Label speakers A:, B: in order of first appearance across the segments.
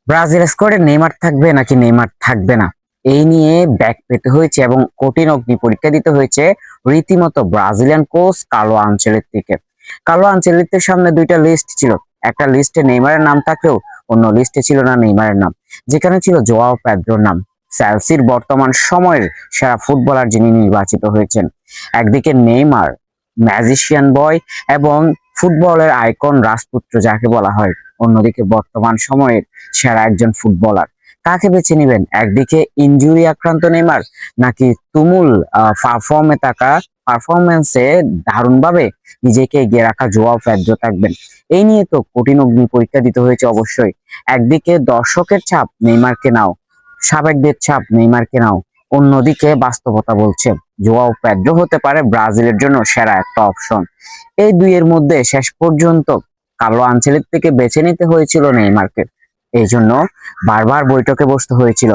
A: Brazil স্কোয়াডে Neymar থাকবে নাকি নেইমার থাকবে না, এই নিয়ে ব্যাক পেতে হয়েছে এবং কঠিন অগ্নি পরীক্ষা দিতে হয়েছে রীতিমতো ব্রাজিলিয়ান কোচ কার্লো আনচেলত্তিকে। কার্লো আনচেলত্তির সামনে দুইটা লিস্ট ছিল। একটা লিস্টে নেইমারের নাম থাকলেও অন্য লিস্টে ছিল না নেইমারের নাম, যেখানে ছিল জোয়াও পেদ্রোর নাম, চেলসির বর্তমান সময়ের সেরা ফুটবলার যিনি নির্বাচিত হয়েছেন। একদিকে নেইমার ম্যাজিশিয়ান বয় এবং ফুটবলের আইকন রাজপুত্র যাকে বলা হয়, অন্যদিকে বর্তমান সময়ের সেরা একজন ফুটবলার। কাকে বেছে নেবেন? একদিকে ইনজুরি আক্রান্ত নেইমার, নাকি তুমুল পারফরমেন্সে দারুণভাবে নিজেকে এগিয়ে রাখা জোয়াও পেদ্রো থাকবেন? এই নিয়ে তো কঠিন অগ্নি পরীক্ষা দিতে হয়েছে অবশ্যই। একদিকে দর্শকের চাপ নেইমারকে নাও, সাবেকদের চাপ নেইমারকে নাও, অন্যদিকে বাস্তবতা বলছে জোয়াও পেদ্রো হতে পারে ব্রাজিলের জন্য সেরা একটা অপশন। এই দুইয়ের মধ্যে শেষ পর্যন্ত কার্লো আনচেলত্তিকে বেছে নিতে হয়েছিল নেইমারকে। এই জন্য বারবার বৈঠকে বসতে হয়েছিল।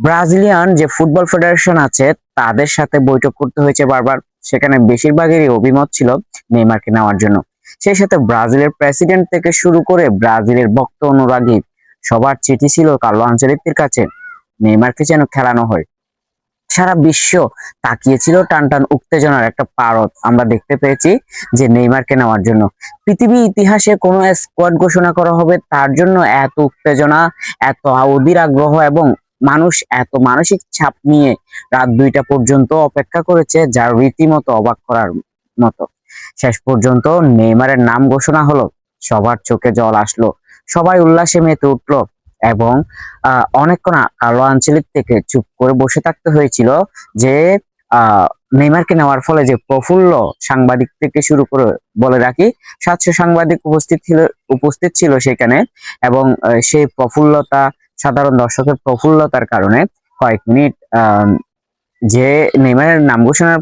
A: ব্রাজিলিয়ান যে ফুটবল ফেডারেশন আছে তাদের সাথে বৈঠক করতে হয়েছে বারবার। সেখানে বেশিরভাগেরই অভিমত ছিল নেইমারকে নেওয়ার জন্য। সেই সাথে ব্রাজিলের প্রেসিডেন্ট থেকে শুরু করে ব্রাজিলের ভক্ত অনুরাগী সবার চিঠি ছিল কার্লো আনচেলত্তির কাছে, নেইমারকে যেন খেলানো হয়। সারা বিশ্ব তাকিয়েছিল টান টান উত্তেজনার একটা পারদ আমরা দেখতে পেয়েছি যে নেইমারকে নেওয়ার জন্য। পৃথিবী ইতিহাসে কোনো স্কোয়াড ঘোষণা করা হবে তার জন্য এত উত্তেজনা, এত অধীর আগ্রহ এবং মানুষ এত মানসিক চাপ নিয়ে রাত 2টা পর্যন্ত অপেক্ষা করেছে, যা রীতিমতো অবাক করার মতো। শেষ পর্যন্ত নেইমারের নাম ঘোষণা হলো, সবার চোখে জল আসলো, সবাই উল্লাসে মেতে উঠলো এবং অনেকক্ষণ কার্লো আনচেলত্তিকে চুপ করে বসে থাকতে হয়েছিল যে নেইমারকে নেওয়ার ফলে যে প্রফুল্ল, সাংবাদিক থেকে শুরু করে বলে রাখি 700 সাংবাদিক উপস্থিত ছিল সেখানে। এবং সেই প্রফুল্লতা, সাধারণ দর্শকের প্রফুল্লতার কারণে কয়েক মিনিট যে নেইমারের নাম ঘোষণা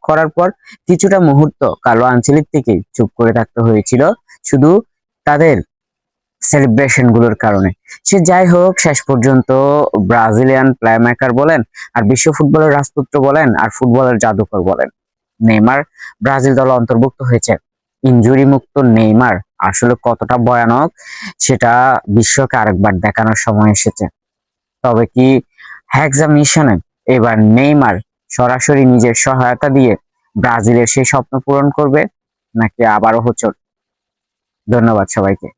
A: করার পর কিছুটা মুহূর্ত কার্লো আনচেলত্তিকে চুপ করে থাকতে হয়েছিল, শুধু তাদের সেলিব্রেশন গুলোর কারণে। সে যাই হোক, শেষ পর্যন্ত ব্রাজিলিয়ান প্লেমেকার বলেন, আর বিশ্ব ফুটবলের রাজপুত্র বলেন, আর ফুটবলের জাদুকর বলেন, নেইমার ব্রাজিল দলে অন্তর্ভুক্ত হয়েছে। ইনজুরি মুক্ত নেইমার আসলে কতটা ভয়ানক সেটা বিশ্বকে আরেকবার দেখানোর সময় এসেছে। তবে কি হেক্সা মিশনে এবার নেইমার সরাসরি নিজের সহায়তা দিয়ে ব্রাজিলের সেই স্বপ্ন পূরণ করবে, নাকি আবারও হোঁচট? ধন্যবাদ সবাইকে।